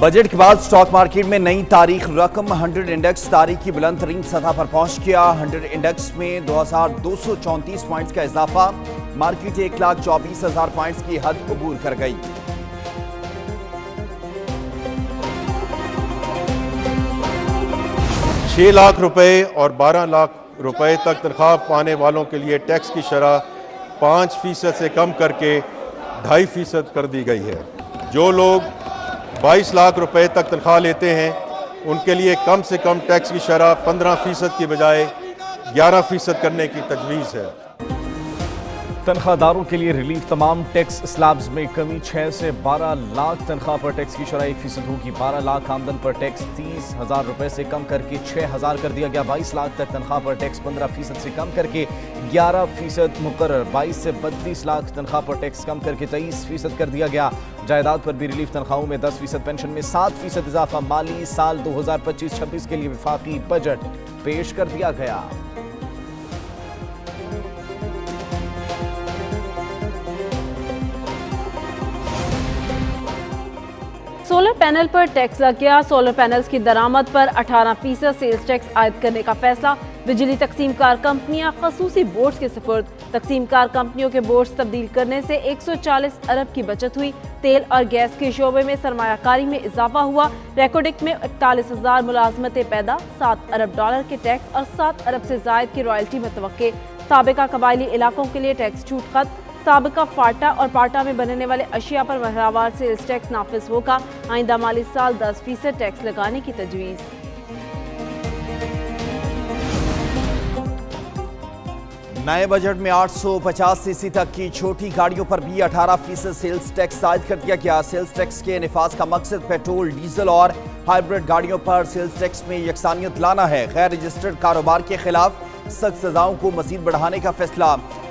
Budget کے بعد stock market میں نئی تاریخ رقم 100 انڈیکس تاریخ کی بلند ترین سطح پر پہنچ گیا۔ 100 انڈیکس میں 2234 پوائنٹس کا اضافہ، مارکیٹ 1,24,000 پوائنٹس کی حد عبور کر گئی۔ چھ لاکھ روپے اور 12 لاکھ روپے تک تنخواہ پانے والوں کے لیے ٹیکس کی شرح 5% سے کم کر کے 2.5% کر دی گئی ہے۔ جو لوگ 22 لاکھ روپے تک تنخواہ لیتے ہیں ان کے لیے کم سے کم ٹیکس کی شرح 15% کی بجائے 11% کرنے کی تجویز ہے۔ تنخواہ داروں کے لیے ریلیف، تمام ٹیکس سلیبز میں کمی، 6 سے 12 لاکھ تنخواہ پر ٹیکس کی شرح 1% ہوگی، 12 لاکھ آمدن پر ٹیکس 30,000 روپے سے کم کر کے 6,000 کر دیا گیا، 22 لاکھ تک تنخواہ پر ٹیکس 15% سے کم کر کے 11% مقرر، 22 سے 32 لاکھ تنخواہ پر ٹیکس کم کر کے 23% کر دیا گیا۔ جائیداد پر بھی ریلیف، تنخواہوں میں 10%، پینشن میں 7% اضافہ، مالی سال 2025-26 کے لیے وفاقی بجٹ پیش کر دیا گیا۔ سولر پینل پر ٹیکس لگ گیا، سولر پینلز کی درآمد پر 18% سیلز ٹیکس عائد کرنے کا فیصلہ، بجلی تقسیم کار کمپنیاں خصوصی بورڈز کے سپرد، تقسیم کار کمپنیوں کے بورڈز تبدیل کرنے سے 140 ارب کی بچت ہوئی، تیل اور گیس کے شعبے میں سرمایہ کاری میں اضافہ ہوا، ریکوڈک میں 41,000 ملازمتیں پیدا، $7 ارب کے ٹیکس اور 7 ارب سے زائد کی رائلٹی متوقع، سابقہ قبائلی علاقوں کے لیے ٹیکس چھوٹ ختم، سابقہ فاٹا اور پاٹا میں بننے والے اشیاء پر ماہوار سیلز ٹیکس نافذ ہوگا، آئندہ مالی سال 10% ٹیکس لگانے کی تجویز۔ نئے بجٹ میں 850 سی سی تک کی چھوٹی گاڑیوں پر بھی 18% سیلز ٹیکس عائد کر دیا گیا۔ سیلز ٹیکس کے نفاذ کا مقصد پیٹرول، ڈیزل اور ہائیبرڈ گاڑیوں پر سیلز ٹیکس میں یکسانیت لانا ہے۔ غیر رجسٹرڈ کاروبار کے خلاف سخت سزاؤں کو مزید بڑھانے کا فیصلہ،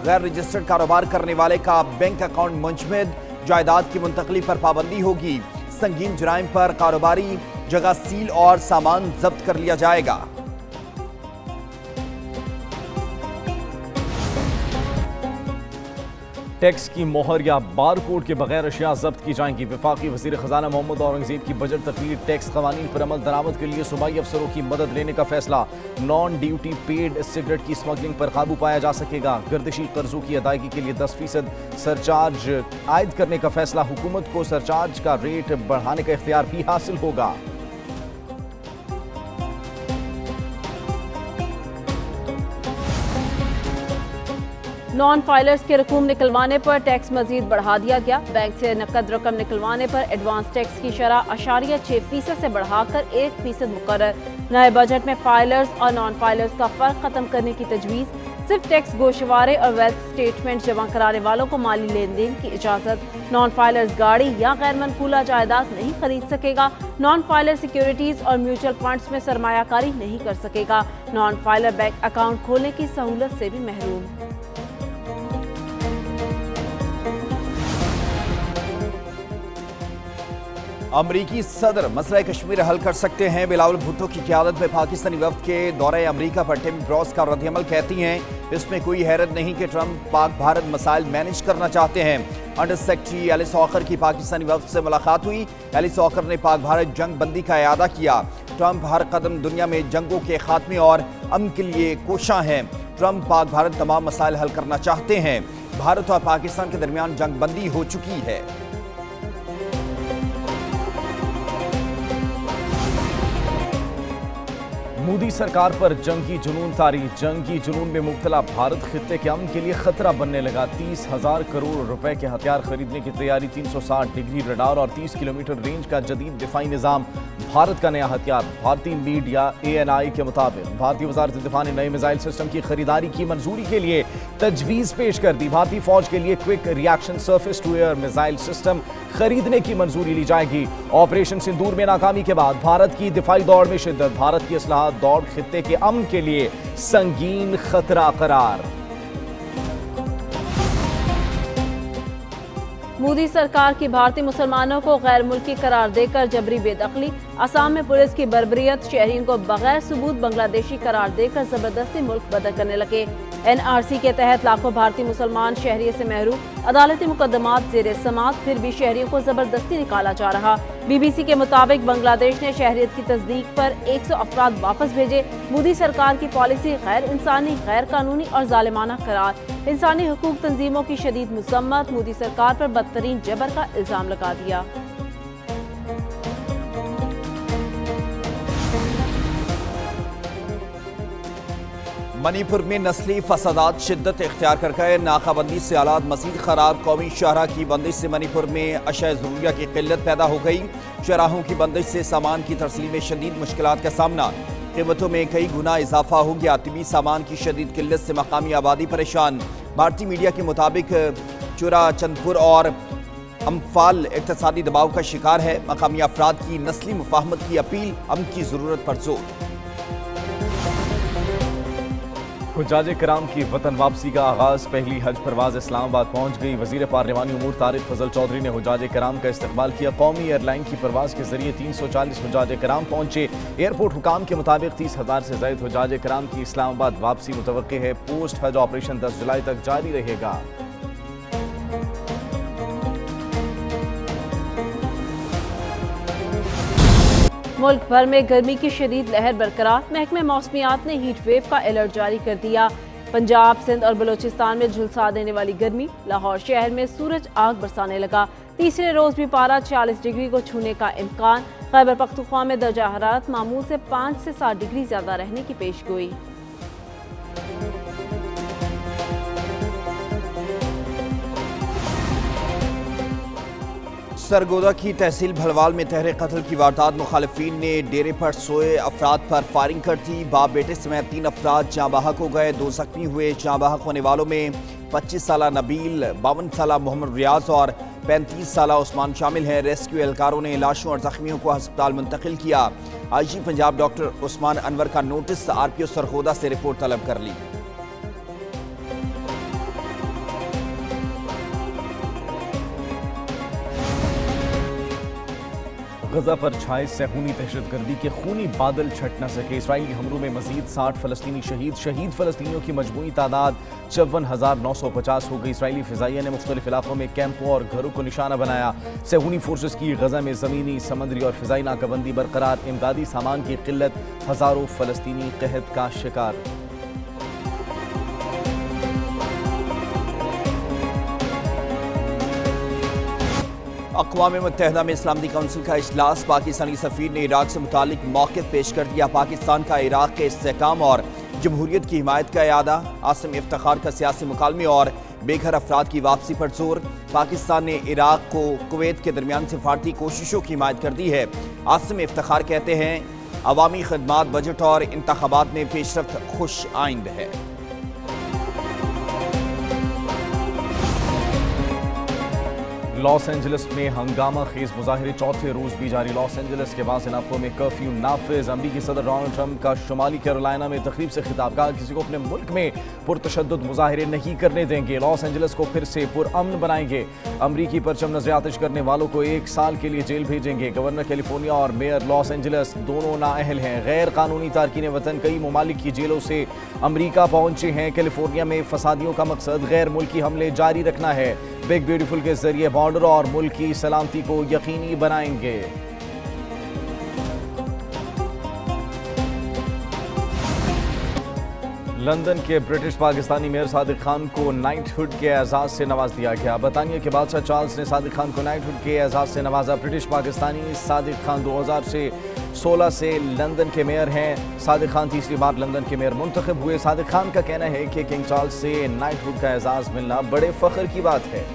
غیر رجسٹرڈ کاروبار کرنے والے کا بینک اکاؤنٹ منجمد، جائیداد کی منتقلی پر پابندی ہوگی، سنگین جرائم پر کاروباری جگہ سیل اور سامان ضبط کر لیا جائے گا۔ ٹیکس کی مہر یا بار کوڈ کے بغیر اشیاء ضبط کی جائیں گی۔ وفاقی وزیر خزانہ محمد اورنگزیب کی بجٹ تقریر، ٹیکس قوانین پر عمل درآمد کے لیے صوبائی افسروں کی مدد لینے کا فیصلہ، نان ڈیوٹی پیڈ سگریٹ کی اسمگلنگ پر قابو پایا جا سکے گا، گردشی قرضوں کی ادائیگی کے لیے 10% سرچارج عائد کرنے کا فیصلہ، حکومت کو سرچارج کا ریٹ بڑھانے کا اختیار بھی حاصل ہوگا۔ نان فائلرز کے رقوم نکلوانے پر ٹیکس مزید بڑھا دیا گیا، بینک سے نقد رقم نکلوانے پر ایڈوانس ٹیکس کی شرح 0.6% سے بڑھا کر 1% مقرر۔ نئے بجٹ میں فائلرز اور نان فائلرز کا فرق ختم کرنے کی تجویز، صرف ٹیکس گوشوارے اور ویلتھ سٹیٹمنٹ جمع کرانے والوں کو مالی لین دین کی اجازت، نان فائلرز گاڑی یا غیر منقولہ جائیداد نہیں خرید سکے گا، نان فائلر سیکیورٹیز اور میوچل فنڈز میں سرمایہ کاری نہیں کر سکے گا، نان فائلر بینک اکاؤنٹ کھولنے کی سہولت سے بھی محروم۔ امریکی صدر مسئلہ کشمیر حل کر سکتے ہیں، بلاول بھٹو کی قیادت میں پاکستانی وفد کے دورہ امریکہ پر ٹم بروس کا رد عمل، کہتی ہیں اس میں کوئی حیرت نہیں کہ ٹرمپ پاک بھارت مسائل مینج کرنا چاہتے ہیں۔ انڈر سیکرٹری ایلس ہاکر کی پاکستانی وفد سے ملاقات ہوئی، ایلس ہاکر نے پاک بھارت جنگ بندی کا اعادہ کیا، ٹرمپ ہر قدم دنیا میں جنگوں کے خاتمے اور امن کے لیے کوشاں ہیں، ٹرمپ پاک بھارت تمام مسائل حل کرنا چاہتے ہیں، بھارت اور پاکستان کے درمیان جنگ بندی ہو چکی ہے۔ مودی سرکار پر جنگی جنون طاری، جنگی جنون میں مبتلا بھارت خطے کے امن کے لیے خطرہ بننے لگا، 30,000 کروڑ روپے کے ہتھیار خریدنے کی تیاری، 360 ڈگری ریڈار اور 30 کلومیٹر رینج کا جدید دفاعی نظام، بھارت کا نیا ہتھیار۔ بھارتی میڈیا ANI کے مطابق بھارتی وزارت دفاع نے نئے میزائل سسٹم کی خریداری کی منظوری کے لیے تجویز پیش کر دی، بھارتی فوج کے لیے quick reaction surface to air missile system خریدنے کی منظوری لی جائے گی۔ آپریشن سندور میں ناکامی کے بعد بھارت کی دفاعی دوڑ میں شدت، بھارت کی اصلاحات دوڑ خطے کے امن کے لیے سنگین خطرہ قرار۔ مودی سرکار کی بھارتی مسلمانوں کو غیر ملکی قرار دے کر جبری بے دخلی، آسام میں پولیس کی بربریت، شہریوں کو بغیر ثبوت بنگلہ دیشی قرار دے کر زبردستی ملک بدر کرنے لگے، NRC کے تحت لاکھوں بھارتی مسلمان شہریت سے محروم، अदालती मुकदमात ज़ेर समात, फिर भी शहरियों को ज़बरदस्ती निकाला जा रहा। BBC के मुताबिक बांग्लादेश ने शहरियत की तस्दीक पर 100 अफराद वापस भेजे। मोदी सरकार की पॉलिसी गैर इंसानी, गैर कानूनी और जालिमाना करार। इंसानी हुकूक तंजीमों की शदीद मुज़म्मत, मोदी सरकार पर बदतरीन जबर का इल्ज़ाम लगा दिया। मणिपुर में नस्ली फसादात शिद्दत इख्तियार कर गए। नाकाबंदी से हालात मज़ीद ख़राब। कौमी शाहराह की बंदिश से मणिपुर में अशिया ज़रूरिया की किल्लत पैदा हो गई। शाहराहों की बंदिश से सामान की तरसील में शदीद मुश्किलात का सामना। कीमतों में कई गुना इजाफा हो गया। तिबी सामान की शदीद किल्लत से मकामी आबादी परेशान। भारतीय मीडिया के मुताबिक चुरा चंदपुर और अम्फाल इक़्तिसादी दबाव का शिकार है। मकामी अफराद की नस्ली मुफाहमत की अपील, अमन की ज़रूरत पर जोर। हुज्जाज किराम की वतन वापसी का आगाज़। पहली हज परवाज़ इस्लामाबाद पहुंच गई। वज़ीर पार्लिमानी उमूर तारिक फजल चौधरी ने हुज्जाज किराम का इस्तकबाल किया। कौमी एयरलाइन की परवाज़ के जरिए 340 हुज्जाज किराम पहुंचे। एयरपोर्ट हुकाम के मुताबिक 30,000 से ज़ायद हुज्जाज किराम की इस्लामाबाद वापसी मुतवक्के है। पोस्ट हज ऑपरेशन 10 जुलाई तक जारी रहेगा। मुल्क भर में गर्मी की शदीद लहर बरकरार। महकमे मौसमियात ने हीट वेव का अलर्ट जारी कर दिया। पंजाब, सिंध और बलूचिस्तान में झुलसा देने वाली गर्मी। लाहौर शहर में सूरज आग बरसाने लगा। तीसरे रोज भी पारा 40 डिग्री को छूने का इम्कान। खैबर पख्तूनख्वा में दर्जा हरारत मामूल से 5 से 7 डिग्री ज्यादा रहने की पेशगोई। सरगोदा की तहसील भलवाल में तहरे कत्ल की वारदात। मुखालिफिन ने डेरे पर सोए अफराद पर फायरिंग कर दी। बाप बेटे समेत 3 अफराद जाँ बहक हो गए, 2 जख्मी हुए। जाँ बहक होने वालों में 25 साला नबील, 52 साला मोहम्मद रियाज और 35 साला उस्मान शामिल हैं। रेस्क्यू एहलकारों ने लाशों और जख्मियों को अस्पताल मुंतकिल किया। IG पंजाब डॉक्टर उस्मान अनवर का नोटिस। RPO सरगोदा से रिपोर्ट तलब कर ली। गजा पर छाए सहूनी दहशतगर्दी के खूनी बादल छट न सके। इसराइली हमलों में मजीद 60 फलस्तीनी शहीद फलस्तीनियों की मजमूई तादाद 54,950 हो गई। इसराइली फ़िज़ाइया ने मुख्तलिफ इलाकों में कैंपों और घरों को निशाना बनाया। सहूनी फोर्सेस की गजा में ज़मीनी, समंदरी और फ़िज़ाई नाकाबंदी बरकरार। इमदादी सामान की किल्लत, हज़ारों फलस्तीनी कहत का शिकार। अक़वाम मुत्तहिदा में इस्लामी काउंसिल का इजलास। पाकिस्तानी सफ़ीर ने इराक से मुतालिक मौक़िफ़ पेश कर दिया। पाकिस्तान का इराक के इस्तेहकाम और जमहूरियत की हिमायत का इरादा। आसिम इफ्तिखार का सियासी मुकालमे और बेघर अफराद की वापसी पर जोर। पाकिस्तान ने इराक को कुवैत के दरमियान सिफारती कोशिशों की हिमायत कर दी है। आसिम इफ्तिखार कहते हैं अवामी खदमात, बजट और इंतखाबात में पेशरफ्त खुश आइंद है। लॉस एंजलिस में हंगामा खेज मुजाहिरे चौथे रोज भी जारी। लॉस एंजलिस के बाद इलाकों में कर्फ्यू नाफिज। अमरीकी सदर डोनाल्ड ट्रंप का शुमाली कैरोलिना में तकरीब से खिताब। कहा किसी को अपने मुल्क में पुरतशद्दुद मुजाहिरे नहीं करने देंगे। लॉस एंजलिस को फिर से पुरअमन बनाएंगे। अमरीकी परचम नजर आतिश करने वालों को 1 साल के लिए जेल भेजेंगे। गवर्नर कैलिफोर्निया और मेयर लॉस एंजलिस दोनों नाअहल हैं। गैर कानूनी तारकीन वतन कई ममालिक की जेलों से अमरीका पहुंचे हैं। कैलिफोर्निया में फसादियों का मकसद गैर मुल्की हमले जारी रखना है। बिग ब्यूटीफुल के जरिए बॉर्डर और मुल्क की सलामती को यकीनी बनाएंगे। लंदन के ब्रिटिश पाकिस्तानी मेयर सादिक खान को नाइटहुड के एजाज से नवाज दिया गया। बरतानिया के बादशाह चार्ल्स ने सादिक खान को नाइटहुड के एजाज से नवाजा। ब्रिटिश पाकिस्तानी सादिक खान 2016 से लंदन के मेयर हैं। सादिक खान तीसरी बार लंदन के मेयर मुंतखब हुए। सादिक खान का कहना है कि किंग चार्ल्स से नाइटहुड का एजाज मिलना बड़े फख्र की बात है।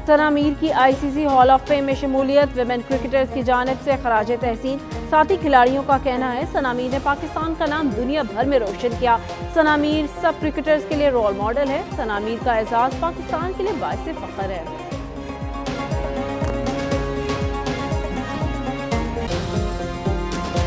सना मीर की ICC हॉल ऑफ फेम में शमूलियत। विमेन क्रिकेटर्स की जानिब से खराज तहसीन। साथी खिलाड़ियों का कहना है सना मीर ने पाकिस्तान का नाम दुनिया भर में रोशन किया। सना मीर सब क्रिकेटर्स के लिए रोल मॉडल है। सना मीर का एजाज पाकिस्तान के लिए बाइस फख्र है।